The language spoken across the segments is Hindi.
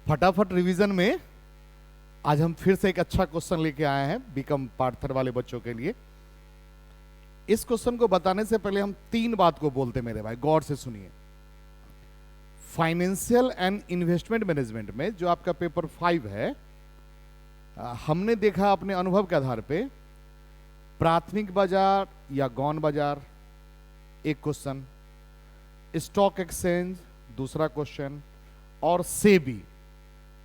फटाफट रिवीजन में आज हम फिर से एक अच्छा क्वेश्चन लेके आए हैं बीकॉम पार्ट 3 वाले बच्चों के लिए। इस क्वेश्चन को बताने से पहले हम 3 बात को बोलते मेरे भाई, गौर से सुनिए। फाइनेंशियल एंड इन्वेस्टमेंट मैनेजमेंट में जो आपका पेपर 5 है, हमने देखा अपने अनुभव के आधार पे प्राथमिक बाजार या गौण बाजार एक क्वेश्चन, स्टॉक एक्सचेंज दूसरा क्वेश्चन, और सेबी।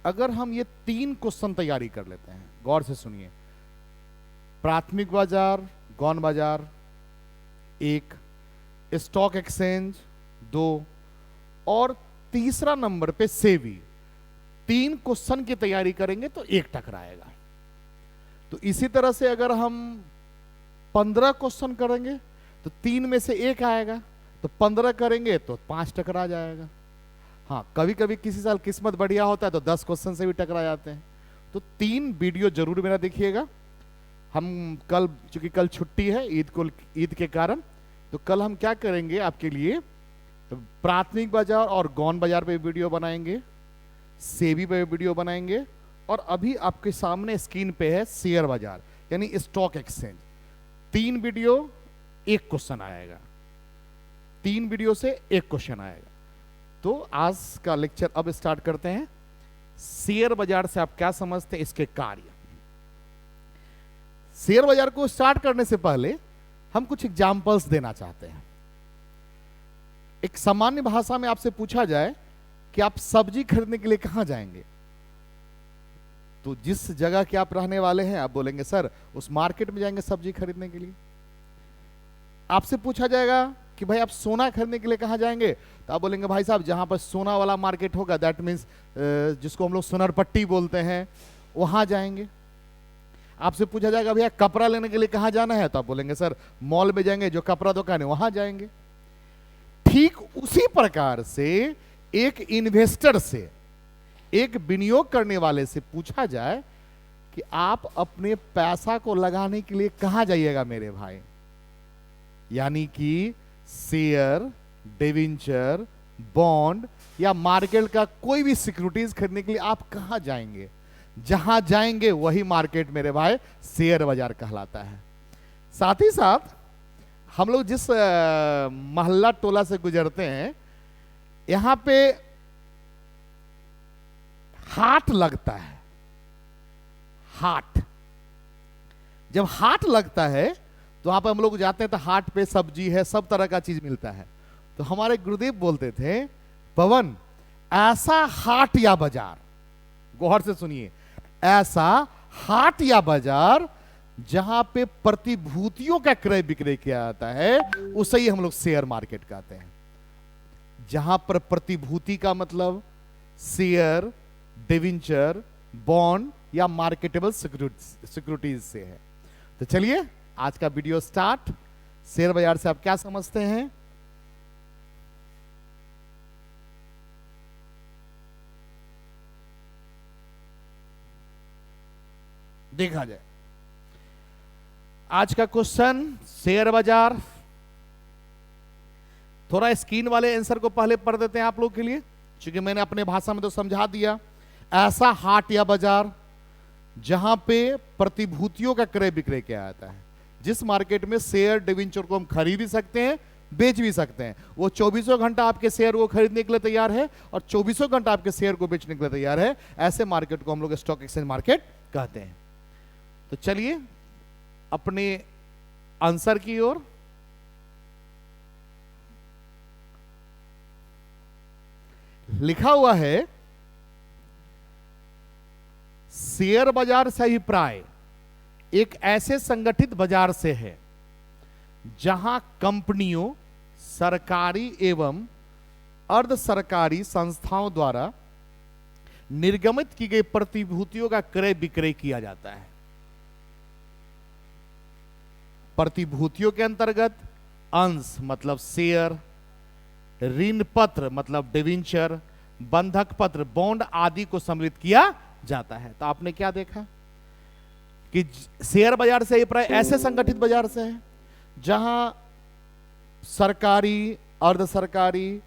अगर हम ये 3 क्वेश्चन तैयारी कर लेते हैं, गौर से सुनिए, प्राथमिक बाजार गौण बाजार 1, स्टॉक एक्सचेंज 2 और तीसरा नंबर पे सेबी, 3 क्वेश्चन की तैयारी करेंगे तो 1 टकराएगा। तो इसी तरह से अगर हम 15 क्वेश्चन करेंगे तो 3 में से 1 आएगा, तो 15 करेंगे तो 5 टकरा जाएगा। हाँ, कभी कभी किसी साल किस्मत बढ़िया होता है तो 10 क्वेश्चन से भी टकरा जाते हैं। तो 3 वीडियो जरूर मेरा देखिएगा। हम कल, चूंकि कल छुट्टी है ईद के कारण, तो कल हम क्या करेंगे आपके लिए, प्राथमिक बाजार और गौण बाजार पे वीडियो बनाएंगे, सेबी पे वीडियो बनाएंगे, और अभी आपके सामने स्क्रीन पे है शेयर बाजार यानी स्टॉक एक्सचेंज। 3 वीडियो 1 क्वेश्चन आएगा, 3 वीडियो से 1 क्वेश्चन आएगा। तो आज का लेक्चर अब स्टार्ट करते हैं। शेयर बाजार से आप क्या समझते हैं, इसके कार्य। शेयर बाजार को स्टार्ट करने से पहले हम कुछ एग्जाम्पल्स देना चाहते हैं। एक सामान्य भाषा में आपसे पूछा जाए कि आप सब्जी खरीदने के लिए कहां जाएंगे, तो जिस जगह के आप रहने वाले हैं आप बोलेंगे सर उस मार्केट में जाएंगे सब्जी खरीदने के लिए। आपसे पूछा जाएगा कि भाई आप सोना खरीदने के लिए कहां जाएंगे, तो आप बोलेंगे भाई साहब जहां पर सोना वाला मार्केट होगा, दैट मीन्स जिसको हम लोग सोनरपट्टी बोलते हैं, वहां जाएंगे। आपसे पूछा जाएगा भैया कपड़ा लेने के लिए कहां जाना है, तो आप बोलेंगे सर मॉल में जाएंगे, जो कपड़ा दुकान है वहां जाएंगे। ठीक उसी प्रकार से एक इन्वेस्टर से, एक विनियोग करने वाले से पूछा जाए कि आप अपने पैसा को लगाने के लिए कहां जाइएगा मेरे भाई, यानी कि शेयर, डिवेंचर, बॉन्ड या मार्केट का कोई भी सिक्योरिटीज खरीदने के लिए आप कहां जाएंगे, जहां जाएंगे वही मार्केट मेरे भाई शेयर बाजार कहलाता है। साथ ही साथ हम लोग जिस मोहल्ला टोला से गुजरते हैं, यहां पे हाट लगता है। हाट, जब हाट लगता है तो वहां पे हम लोग जाते हैं, तो हाट पे सब्जी है, सब तरह का चीज मिलता है। तो हमारे गुरुदेव बोलते थे, पवन ऐसा हाट या बाजार, गौर से सुनिए, ऐसा हाट या बाजार जहां पे प्रतिभूतियों का क्रय विक्रय किया जाता है, उसे ही हम लोग शेयर मार्केट कहते हैं। जहां पर प्रतिभूति का मतलब शेयर, डिवेंचर, बॉन्ड या मार्केटेबल सिक्योरिटीज से है। तो चलिए आज का वीडियो स्टार्ट। शेयर बाजार से आप क्या समझते हैं? देखा जाए आज का क्वेश्चन, शेयर बाजार। थोड़ा स्क्रीन वाले आंसर को पहले पढ़ देते हैं आप लोग के लिए, क्योंकि मैंने अपने भाषा में तो समझा दिया। ऐसा हाट या बाजार जहां पे प्रतिभूतियों का क्रय विक्रय किया जाता है, जिस मार्केट में शेयर डिवेंचर को हम खरीद भी सकते हैं, बेच भी सकते हैं। वो 24 घंटा आपके शेयर को खरीदने के लिए तैयार है और 24 घंटा आपके शेयर को बेचने के लिए तैयार है। ऐसे मार्केट को हम लोग स्टॉक एक्सचेंज मार्केट कहते हैं। तो चलिए अपने आंसर की ओर। लिखा हुआ है, शेयर बाजार से अभिप्राय एक ऐसे संगठित बाजार से है जहां कंपनियों, सरकारी एवं अर्ध सरकारी संस्थाओं द्वारा निर्गमित की गई प्रतिभूतियों का क्रय विक्रय किया जाता है। प्रतिभूतियों के अंतर्गत अंश मतलब शेयर, ऋण पत्र मतलब डिवेंचर, बंधक पत्र बॉन्ड आदि को सम्मिलित किया जाता है। तो आपने क्या देखा कि शेयर बाजार से अभिप्राय ऐसे संगठित बाजार से है जहां सरकारी, अर्ध सरकारी,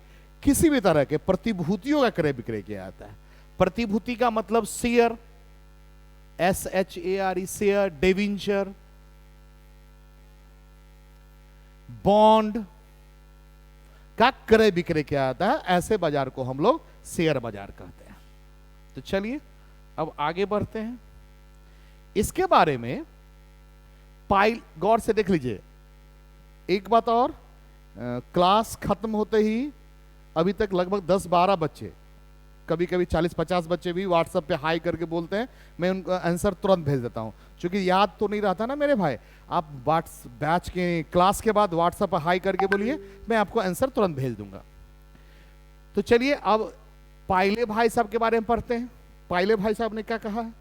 किसी भी तरह के प्रतिभूतियों का क्रय विक्रय किया जाता है। प्रतिभूति का मतलब share, SHARE share, debenture, bond का क्रय विक्रय किया जाता है, ऐसे बाजार को हम लोग शेयर बाजार कहते हैं। तो चलिए अब आगे बढ़ते हैं। इसके बारे में गौर से देख लीजिए। एक बात और, क्लास खत्म होते ही अभी तक लगभग 10-12 बच्चे, कभी कभी 40-50 बच्चे भी व्हाट्सएप पे हाई करके बोलते हैं, मैं उनका आंसर तुरंत भेज देता हूं, क्योंकि याद तो नहीं रहता ना मेरे भाई। आप बैच के क्लास के बाद व्हाट्सएप पर हाई करके बोलिए, मैं आपको आंसर तुरंत भेज दूंगा। तो चलिए अब पाइले भाई साहब के बारे में पढ़ते हैं। पाइले भाई साहब ने क्या कहा है?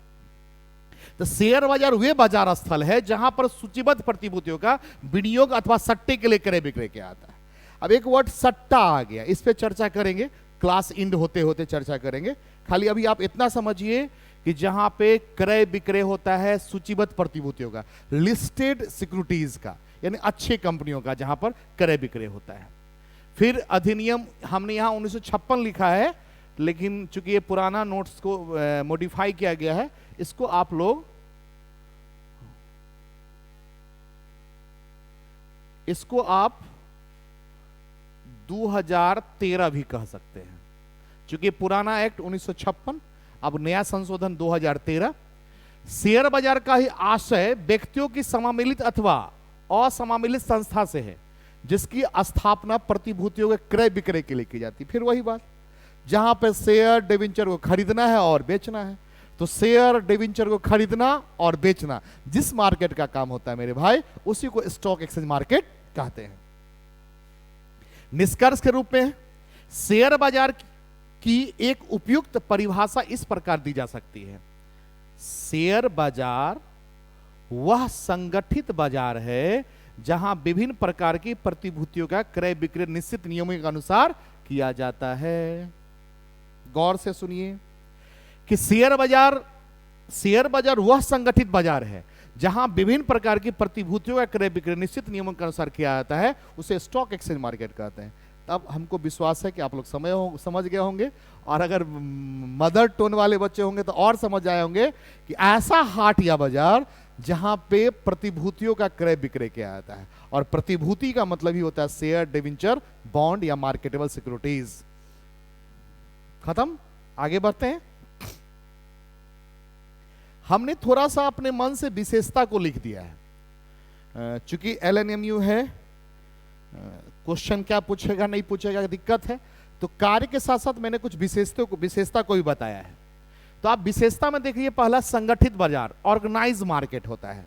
तो शेयर बाजार वे बाजार स्थल है जहां पर सूचीबद्ध प्रतिभूतियों का विनियोग अथवा सट्टे के लिए क्रय विक्रय किया जाता है। अब एक वर्ड सट्टा आ गया, इस पे चर्चा करेंगे, क्लास इंड होते होते चर्चा करेंगे। खाली अभी आप इतना समझिए कि जहां पे क्रय विक्रय होता है सूचीबद्ध प्रतिभूतियों का, लिस्टेड सिक्योरिटीज का, यानी अच्छी कंपनियों का, जहां पर क्रय विक्रय होता है। फिर अधिनियम, हमने यहां 1956 लिखा है, लेकिन चूंकि ये पुराना नोट्स को मॉडिफाई किया गया है, इसको आप लोग इसको आप 2013 भी कह सकते हैं, क्योंकि पुराना एक्ट 1956, अब नया संशोधन 2013। शेयर बाजार का ही आशय व्यक्तियों की समामिलित अथवा असमामिलित संस्था से है, जिसकी स्थापना प्रतिभूतियों के क्रय विक्रय के लिए की जाती। फिर वही बात, जहां पे शेयर डिवेंचर को खरीदना है और बेचना है, तो शेयर डिवेंचर को खरीदना और बेचना जिस मार्केट का काम होता है मेरे भाई, उसी को स्टॉक एक्सचेंज मार्केट कहते हैं। निष्कर्ष के रूप में शेयर बाजार की एक उपयुक्त परिभाषा इस प्रकार दी जा सकती है: शेयर बाजार वह संगठित बाजार है जहां विभिन्न प्रकार की प्रतिभूतियों का क्रय विक्रय निश्चित नियमों के अनुसार किया जाता है। गौर से सुनिए कि शेयर बाजार वह संगठित बाजार है जहां विभिन्न प्रकार की प्रतिभूतियों का क्रय विक्रय निश्चित नियमों के अनुसार किया जाता है, उसे स्टॉक एक्सचेंज मार्केट कहते हैं। तब हमको विश्वास है कि आप लोग समझ गए होंगे, और अगर मदर टोन वाले बच्चे होंगे तो और समझ आए होंगे कि ऐसा हाट या बाजार जहां पे प्रतिभूतियों का क्रय विक्रय किया जाता है। और प्रतिभूति का मतलब ही होता है शेयर, डिवेंचर, बॉन्ड या मार्केटेबल सिक्योरिटीज। खत्म, आगे बढ़ते हैं। हमने थोड़ा सा अपने मन से विशेषता को लिख दिया है, चूंकि LNMU है, क्वेश्चन क्या पूछेगा नहीं पूछेगा दिक्कत है, तो कार्य के साथ साथ मैंने कुछ विशेषता को भी बताया है। तो आप विशेषता में देखिए, पहला संगठित बाजार, ऑर्गेनाइज मार्केट होता है।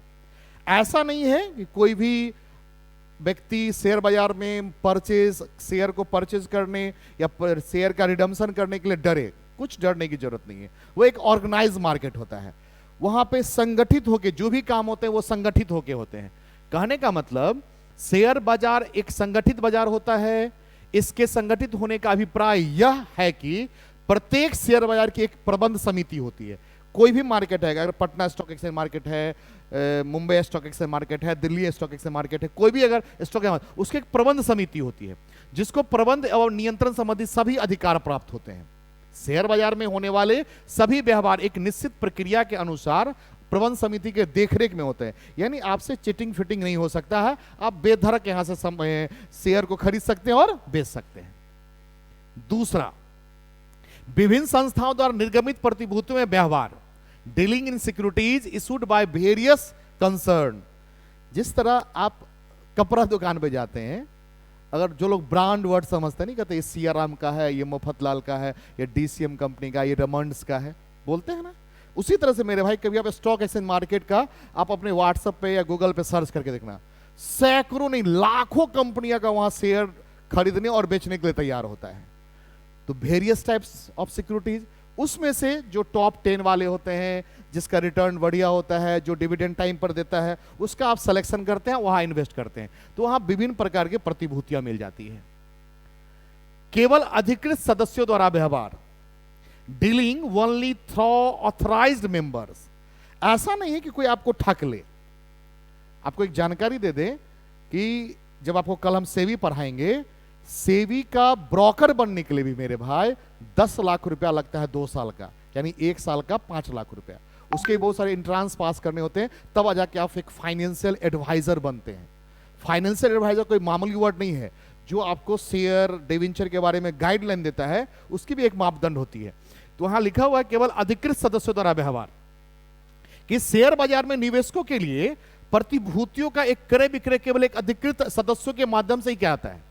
ऐसा नहीं है कि कोई भी व्यक्ति शेयर बाजार में शेयर को परचेज करने या शेयर का रिडम्पशन करने के लिए डरे, कुछ डरने की जरूरत नहीं है। वो एक ऑर्गेनाइज मार्केट होता है, वहां पे संगठित होके जो भी काम होते हैं वो संगठित होके होते हैं। कहने का मतलब शेयर बाजार एक संगठित बाजार होता है। इसके संगठित होने का अभिप्राय यह है कि प्रत्येक शेयर बाजार की एक प्रबंध समिति होती है। कोई भी मार्केट है, अगर पटना स्टॉक एक्सचेंज मार्केट है, मुंबई स्टॉक एक्सचेंज मार्केट है, दिल्ली स्टॉक एक्सचेंज मार्केट है, कोई भी अगर स्टॉक है, उसकी एक प्रबंध समिति होती है, जिसको प्रबंध और नियंत्रण संबंधी सभी अधिकार प्राप्त होते हैं। शेयर बाजार में होने वाले सभी व्यवहार एक निश्चित प्रक्रिया के अनुसार प्रबंध समिति के देखरेख में होते हैं। यानी आपसे चिटिंग फिटिंग नहीं हो सकता है, आप बेधड़क यहां से शेयर को खरीद सकते हैं और बेच सकते हैं। दूसरा, विभिन्न संस्थाओं द्वारा निर्गमित प्रतिभूतियों में व्यवहार, dealing in securities issued by various concern. जिस तरह आप कपड़ा दुकान पे जाते हैं, अगर जो लोग ब्रांड वर्ड समझते नहीं, कहते ये सियाराम का है, ये मुफतलाल का है, ये DCM कंपनी का, ये रमंड्स का है, बोलते हैं ना। उसी तरह से मेरे भाई, कभी आप स्टॉक एक्सचेंज मार्केट का आप अपने व्हाट्सएप पे या गूगल पे सर्च करके देखना, सैकड़ों नहीं लाखों कंपनियां का वहां शेयर खरीदने और बेचने के लिए तैयार होता है। तो वेरियस टाइप्स ऑफ सिक्योरिटीज, उसमें से जो टॉप 10 वाले होते हैं, जिसका रिटर्न बढ़िया होता है, जो डिविडेंड टाइम पर देता है, उसका आप सिलेक्शन करते हैं, वहां इन्वेस्ट करते हैं, तो वहां विभिन्न प्रकार की प्रतिभूतियां मिल जाती है। केवल अधिकृत सदस्यों द्वारा व्यवहार, dealing only through authorised members. ऐसा नहीं है कि कोई आपको ठग ले। आपको एक जानकारी दे दे कि जब आपको कल हम सेवी पढ़ाएंगे, सेवी का ब्रोकर बनने के लिए भी मेरे भाई 10 लाख रुपया लगता है 2 साल का। यानी 1 साल का 5 लाख रुपया। उसके बहुत सारे इंट्रांस पास करने होते हैं, तब जाके आप एक फाइनेंशियल एडवाइजर बनते हैं। फाइनेंशियल एडवाइजर कोई मामूली वर्ड नहीं है, जो आपको शेयर डिवेंचर के बारे में गाइडलाइन देता है, उसकी भी एक मापदंड होती है। तो वहां लिखा हुआ है केवल अधिकृत सदस्यों द्वारा व्यवहार, कि शेयर बाजार में निवेशकों के लिए प्रतिभूतियों का एक क्रय विक्रय केवल एक अधिकृत सदस्यों के माध्यम से ही क्या आता है।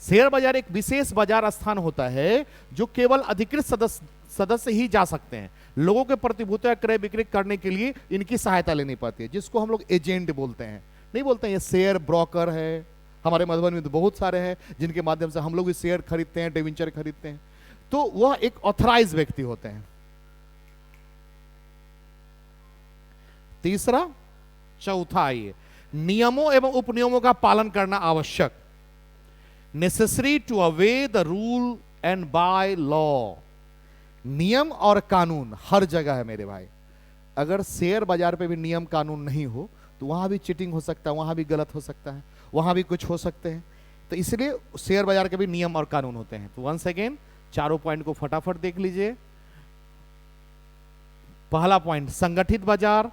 शेयर बाजार एक विशेष बाजार स्थान होता है जो केवल अधिकृत सदस्य ही जा सकते हैं। लोगों के प्रतिभूतियां क्रय विक्रय करने के लिए इनकी सहायता लेनी पड़ती है, जिसको हम लोग एजेंट बोलते हैं, नहीं बोलते हैं ये शेयर ब्रोकर है। हमारे मधुबनी में तो बहुत सारे हैं जिनके माध्यम से हम लोग भी शेयर खरीदते हैं, डिवेंचर खरीदते हैं। तो वह एक ऑथराइज व्यक्ति होते हैं। तीसरा, चौथा, ये नियमों एवं उपनियमों का पालन करना आवश्यक, necessary to obey the rule and by law. नियम और कानून हर जगह है मेरे भाई। अगर शेयर बाजार पे भी नियम कानून नहीं हो तो वहां भी चीटिंग हो सकता है, वहां भी गलत हो सकता है, वहां भी कुछ हो सकते हैं। तो इसलिए शेयर बाजार के भी नियम और कानून होते हैं। तो वंस अगेन चारों पॉइंट को फटाफट देख लीजिए। पहला पॉइंट, संगठित बाजार,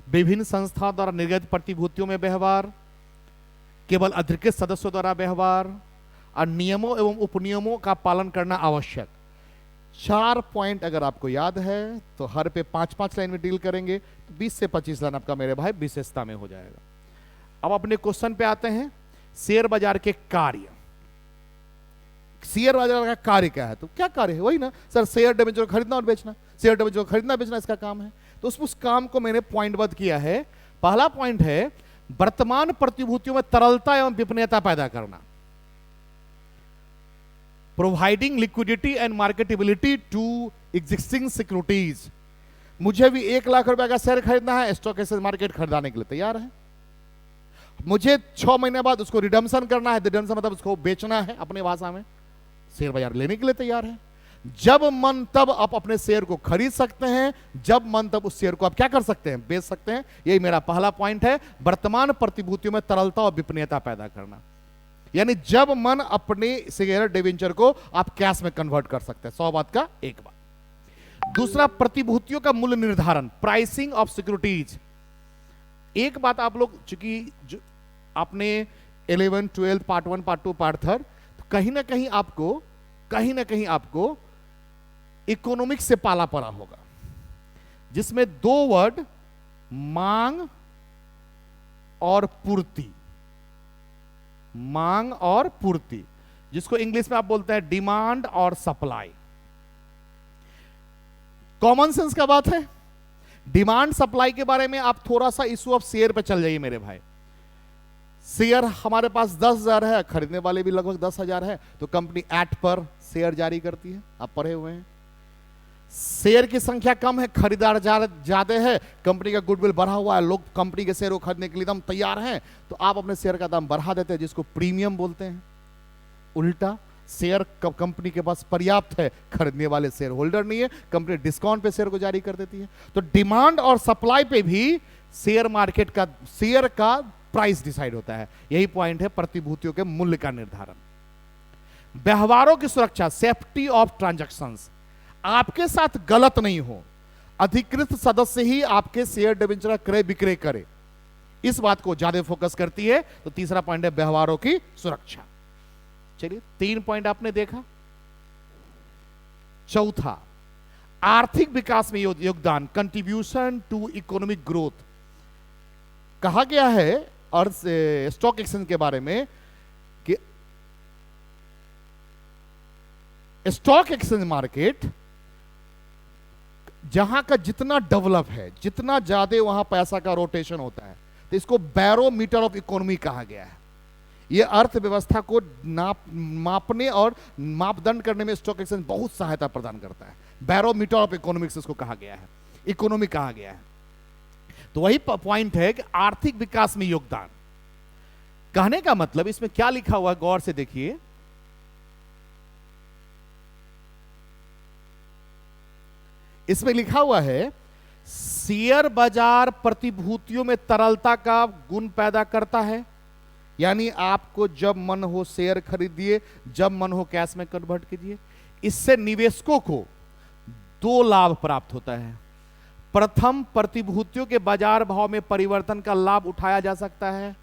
विभिन्न संस्थाओं द्वारा निर्गत प्रतिभूतियों में व्यवहार, केवल अधिकृत सदस्यों द्वारा व्यवहार, और नियमों एवं उपनियमों का पालन करना आवश्यक। 4 पॉइंट अगर आपको याद है तो हर पे 5-5 लाइन में डील करेंगे, तो 20 से 25 लाइन आपका मेरे भाई विशेषता में हो जाएगा। अब अपने क्वेश्चन पे आते हैं, शेयर बाजार के कार्य। शेयर बाजार का कार्य क्या है? तो क्या कार्य है? वही ना सर, शेयर डिबेंचर खरीदना और बेचना, शेयर डिबेंचर खरीदना बेचना इसका काम है। तो उस काम को मैंने पॉइंटबद्ध किया है। पहला पॉइंट है वर्तमान प्रतिभूतियों में तरलता एवं विपणीयता पैदा करना, providing liquidity and marketability to existing securities. मुझे भी 1 लाख रुपए का शेयर खरीदना है, स्टॉक एक्सचेंज मार्केट खरीदाने के लिए तैयार है। मुझे 6 महीने बाद उसको रिडम्पशन करना है, रिडम्पशन मतलब उसको बेचना है अपने भाषा में, शेयर बाजार लेने के लिए तैयार है। जब मन तब आप अपने शेयर को खरीद सकते हैं, जब मन तब उस शेयर को आप क्या कर सकते हैं, बेच सकते हैं। यही मेरा पहला पॉइंट है, वर्तमान प्रतिभूतियों में तरलता और विपणीयता पैदा करना। यानी जब मन अपने शेयर डिवेंचर को आप कैश में कन्वर्ट कर सकते हैं। 100 बात का एक बात। दूसरा, प्रतिभूतियों का मूल्य निर्धारण, प्राइसिंग ऑफ सिक्योरिटीज। एक बात आप लोग, चूंकि आपने 11, 12 पार्ट 1, पार्ट 2, पार्ट 3, तो कहीं ना कहीं आपको इकोनॉमिक्स से पाला पड़ा होगा, जिसमें 2 वर्ड मांग और पूर्ति, मांग और पूर्ति, जिसको इंग्लिश में आप बोलते हैं डिमांड और सप्लाई। कॉमन सेंस का बात है। डिमांड सप्लाई के बारे में आप थोड़ा सा इशू ऑफ शेयर पे चल जाइए मेरे भाई। शेयर हमारे पास 10,000 है, खरीदने वाले भी लगभग 10,000 है, तो कंपनी ऐट पर शेयर जारी करती है, आप पढ़े हुए हैं। शेयर की संख्या कम है, खरीदार ज्यादा है, कंपनी का गुडविल बढ़ा हुआ है, लोग कंपनी के शेयर को खरीदने के लिए एकदम तैयार हैं, तो आप अपने शेयर का दाम बढ़ा देते हैं, जिसको प्रीमियम बोलते हैं। उल्टा, शेयर कंपनी के पास पर्याप्त है, खरीदने वाले शेयर होल्डर नहीं है, कंपनी डिस्काउंट पे शेयर को जारी कर देती है। तो डिमांड और सप्लाई पे भी शेयर मार्केट का, शेयर का प्राइस डिसाइड होता है। यही पॉइंट है प्रतिभूतियों के मूल्य का निर्धारण। व्यवहारों की सुरक्षा, सेफ्टी ऑफ ट्रांजैक्शंस, आपके साथ गलत नहीं हो, अधिकृत सदस्य ही आपके शेयर डिबेंचर क्रय विक्रय करे, इस बात को ज्यादा फोकस करती है। तो तीसरा पॉइंट है व्यवहारों की सुरक्षा। चलिए, 3 पॉइंट आपने देखा। चौथा, आर्थिक विकास में योगदान, कंट्रीब्यूशन टू इकोनॉमिक ग्रोथ। कहा गया है और स्टॉक एक्सचेंज के बारे में कि स्टॉक एक्सचेंज मार्केट जहां का जितना डेवलप है, जितना ज्यादा वहां पैसा का रोटेशन होता है, तो इसको बैरोमीटर ऑफ इकोनॉमी कहा गया है। यह अर्थव्यवस्था को मापने और मापदंड करने में स्टॉक एक्सचेंज बहुत सहायता प्रदान करता है। बैरोमीटर ऑफ इकोनॉमिक्स इसको कहा गया है, इकोनॉमी कहा गया है। तो वही पॉइंट है कि आर्थिक विकास में योगदान। कहने का मतलब इसमें क्या लिखा हुआ है, गौर से देखिए। इसमें लिखा हुआ है शेयर बाजार प्रतिभूतियों में तरलता का गुण पैदा करता है। यानी आपको जब मन हो शेयर खरीदिए, जब मन हो कैश में कन्वर्ट कीजिए। इससे निवेशकों को दो लाभ प्राप्त होता है। प्रथम, प्रतिभूतियों के बाजार भाव में परिवर्तन का लाभ उठाया जा सकता है।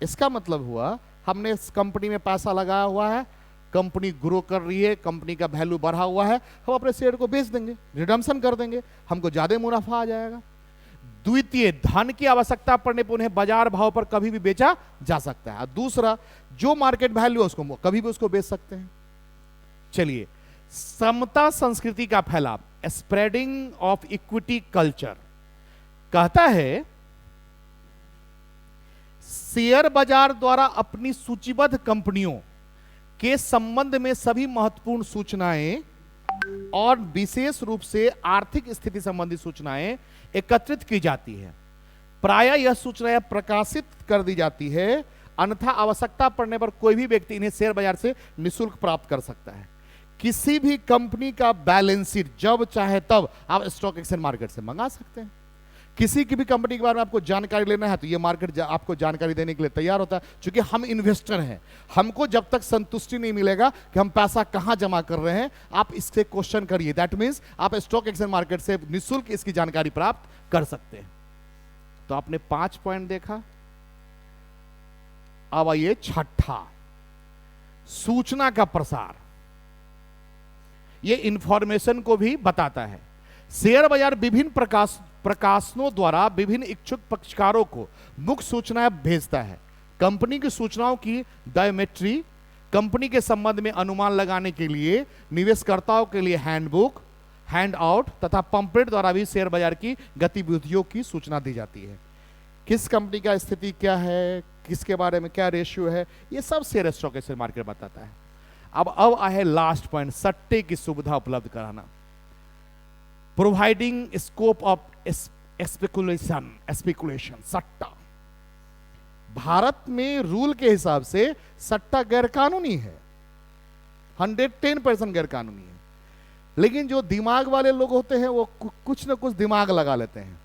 इसका मतलब हुआ हमने इस कंपनी में पैसा लगाया हुआ है, कंपनी ग्रो कर रही है, कंपनी का वैल्यू बढ़ा हुआ है, हम अपने शेयर को बेच देंगे, रिडम्पशन कर देंगे, हमको ज्यादा मुनाफा आ जाएगा। द्वितीय, धन की आवश्यकता पड़ने पर उन्हें बाजार भाव पर कभी भी बेचा जा सकता है। दूसरा, जो मार्केट वैल्यू है उसको कभी भी उसको बेच सकते हैं। चलिए, समता संस्कृति का फैलाव, स्प्रेडिंग ऑफ इक्विटी कल्चर, कहता है शेयर बाजार द्वारा अपनी सूचीबद्ध कंपनियों के संबंध में सभी महत्वपूर्ण सूचनाएं और विशेष रूप से आर्थिक स्थिति संबंधी सूचनाएं एकत्रित की जाती है। प्रायः यह सूचनाएं प्रकाशित कर दी जाती है, अन्यथा आवश्यकता पड़ने पर कोई भी व्यक्ति इन्हें शेयर बाजार से निःशुल्क प्राप्त कर सकता है। किसी भी कंपनी का बैलेंस शीट जब चाहे तब आप स्टॉक एक्सचेंज मार्केट से मंगा सकते हैं। किसी की भी कंपनी के बारे में आपको जानकारी लेना है तो ये मार्केट आपको जानकारी देने के लिए तैयार होता है। क्योंकि हम इन्वेस्टर हैं, हमको जब तक संतुष्टि नहीं मिलेगा कि हम पैसा कहां जमा कर रहे हैं, आप इससे क्वेश्चन करिए। दैट मीन्स आप स्टॉक एक्सचेंज मार्केट से निःशुल्क इसकी जानकारी प्राप्त कर सकते हैं। तो आपने 5 पॉइंट देखा। अब आइए छठा, सूचना का प्रसार। ये इंफॉर्मेशन को भी बताता है। शेयर बाजार विभिन्न प्रकाशनों द्वारा विभिन्न इच्छुक पक्षकारों को मुख्य सूचनाएं भेजता है। कंपनी की सूचनाओं की डायोमेट्री, कंपनी के संबंध में अनुमान लगाने के लिए निवेशकर्ताओं के लिए हैंडबुक, हैंड आउट तथा पंपलेट द्वारा भी शेयर बाजार की गतिविधियों की सूचना दी जाती है। किस कंपनी का स्थिति क्या है, किसके बारे में क्या रेशियो है, ये सब शेयर स्टॉक एक्सचेंज मार्केट बताता है। अब आए लास्ट पॉइंट, सट्टे की सुविधा उपलब्ध कराना। प्रोवाइडिंग स्कोप ऑफ स्पेकुलेशन, सट्टा। भारत में रूल के हिसाब से सट्टा गैरकानूनी है, 110% गैरकानूनी है। लेकिन जो दिमाग वाले लोग होते हैं वो कुछ ना कुछ दिमाग लगा लेते हैं।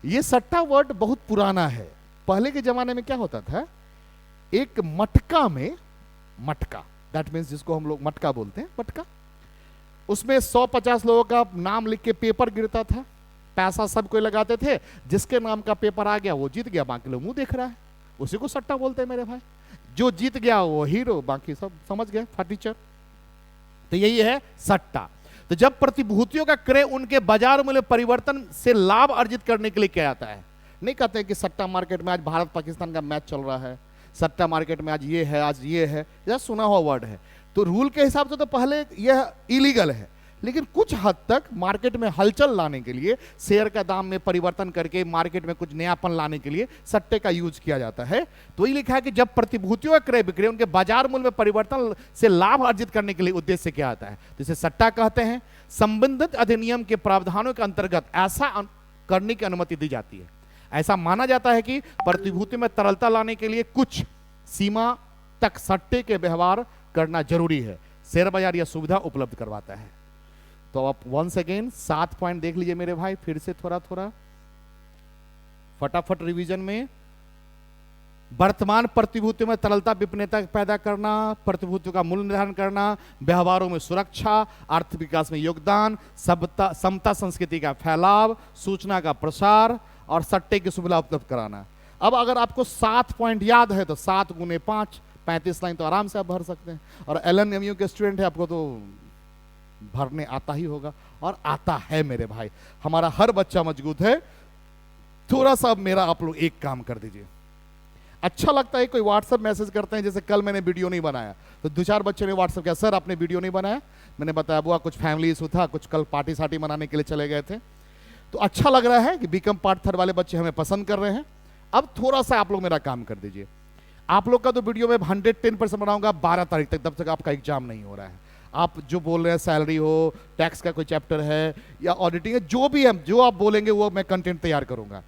ये सट्टा वर्ड बहुत पुराना है। पहले के जमाने में क्या होता था, एक मटका में, मटका दैट मीन्स जिसको हम लोग मटका बोलते हैं, मटका, उसमें 150 लोगों का नाम लिख के पेपर गिरता था, पैसा सब कोई लगाते थे, जिसके नाम का पेपर आ गया वो जीत गया, बाकी लोग मुंह देख रहा है, उसी को सट्टा बोलते हैं मेरे भाई। जो जीत गया वो हीरो, बाकी सब समझ गए फर्नीचर। तो यही है सट्टा। तो जब प्रतिभूतियों का क्रय उनके बाजार मूल्य परिवर्तन से लाभ अर्जित करने के लिए किया जाता है, नहीं कहते हैं कि सट्टा मार्केट में आज भारत पाकिस्तान का मैच चल रहा है, सट्टा मार्केट में आज ये है, आज ये है, यह सुना हुआ वर्ड है। तो रूल के हिसाब से तो पहले यह इलीगल है, लेकिन कुछ हद तक मार्केट में हलचल लाने के लिए, शेयर का दाम में परिवर्तन करके मार्केट में कुछ नयापन लाने के लिए सट्टे का यूज किया जाता है। तो ये लिखा है कि जब प्रतिभूतियों का क्रय विक्रय उनके बाजार मूल्य में परिवर्तन से लाभ अर्जित करने के लिए उद्देश्य से किया जाता है, तो इसे सट्टा कहते हैं। संबंधित अधिनियम के प्रावधानों के अंतर्गत ऐसा करने की अनुमति दी जाती है। ऐसा माना जाता है कि प्रतिभूति में तरलता लाने के लिए कुछ सीमा तक सट्टे के व्यवहार करना जरूरी है। शेयर बाजार यह सुविधा उपलब्ध करवाता है। तो आप वंस अगेन 7 पॉइंट देख लीजिए मेरे भाई, फिर से थोड़ा थोड़ा फटाफट रिवीजन में। वर्तमान प्रतिभूतियों में तरलता विपन्नता पैदा करना, प्रतिभूतियों का मूल्य निर्धारण करना, व्यवहारों में सुरक्षा, आर्थिक विकास में योगदान, समता संस्कृति का फैलाव, सूचना का प्रसार और सट्टे की सुविधा उपलब्ध कराना। अब अगर आपको 7 पॉइंट याद है तो 7 गुने 5 35 लाइन तो आराम से आप भर सकते हैं। और LNMU के स्टूडेंट है, आपको तो भरने आता ही होगा, और आता है मेरे भाई। हमारा हर बच्चा मजबूत है। थोड़ा सा मेरा आप लोग एक काम कर दीजिए, अच्छा लगता है कोई व्हाट्सएप मैसेज करते हैं, जैसे कल मैंने वीडियो नहीं बनाया तो 2-4 बच्चे ने व्हाट्सएप किया, सर आपने वीडियो नहीं बनाया। मैंने बताया बुआ कुछ फैमिली इशू था, कुछ कल पार्टी सार्टी मनाने के लिए चले गए थे। तो अच्छा लग रहा है कि बीकॉम पार्ट 3 वाले बच्चे हमें पसंद कर रहे हैं। अब थोड़ा सा आप लोग मेरा काम कर दीजिए। आप लोग का तो वीडियो में 110% बनाऊंगा 12 तारीख तक, तब तक आपका एग्जाम नहीं हो रहा है। आप जो बोल रहे हैं, सैलरी हो, टैक्स का कोई चैप्टर है या ऑडिटिंग है, जो भी है, जो आप बोलेंगे वो मैं कंटेंट तैयार करूंगा।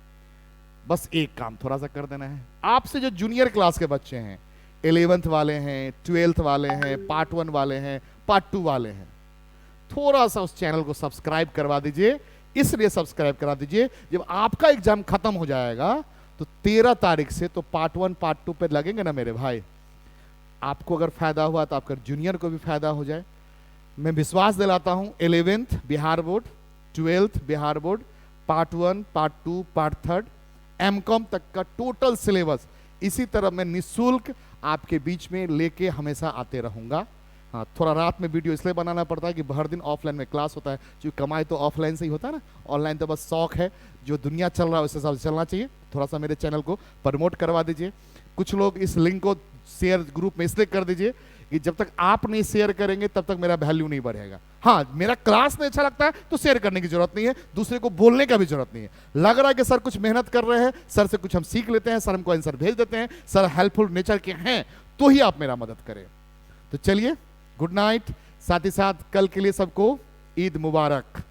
बस एक काम थोड़ा सा कर देना है। आपसे जो जूनियर क्लास के बच्चे हैं, 11th वाले हैं, 12th वाले हैं, पार्ट 1 वाले हैं, पार्ट 2 वाले हैं, थोड़ा सा उस चैनल को सब्सक्राइब करवा दीजिए। इसलिए सब्सक्राइब करा दीजिए, जब आपका एग्जाम खत्म हो जाएगा तो 13 तारीख से तो पार्ट 1 पार्ट 2 पे लगेंगे ना मेरे भाई। आपको अगर फायदा हुआ तो आपका जूनियर को भी फायदा हो जाए। मैं विश्वास दिलाता हूं 11th Bihar board, 12th Bihar board, part 1, part 2, part 3, MCom तक का टोटल सिलेबस इसी तरह मैं निःशुल्क आपके बीच में लेके हमेशा आते रहूंगा। हाँ, थोड़ा रात में वीडियो इसलिए बनाना पड़ता है कि हर दिन ऑफलाइन में क्लास होता है, क्योंकि कमाई तो ऑफलाइन से ही होता है ना, ऑनलाइन तो बस शौक है। जो दुनिया चल रहा है उस हिसाब से चलना चाहिए। थोड़ा सा मेरे चैनल को प्रमोट करवा दीजिए। कुछ लोग इस लिंक को शेयर ग्रुप में इसलिए कर दीजिए कि जब तक आप नहीं शेयर करेंगे तब तक मेरा वैल्यू नहीं बढ़ेगा। हाँ, मेरा क्लास नहीं अच्छा लगता है तो शेयर करने की जरूरत नहीं है, दूसरे को बोलने का भी जरूरत नहीं है। लग रहा है कि सर कुछ मेहनत कर रहे हैं, सर से कुछ हम सीख लेते हैं, सर हमको आंसर भेज देते हैं, सर हेल्पफुल नेचर के हैं, तो ही आप मेरा मदद करें। तो चलिए, गुड नाइट। साथ ही साथ कल के लिए सबको ईद मुबारक।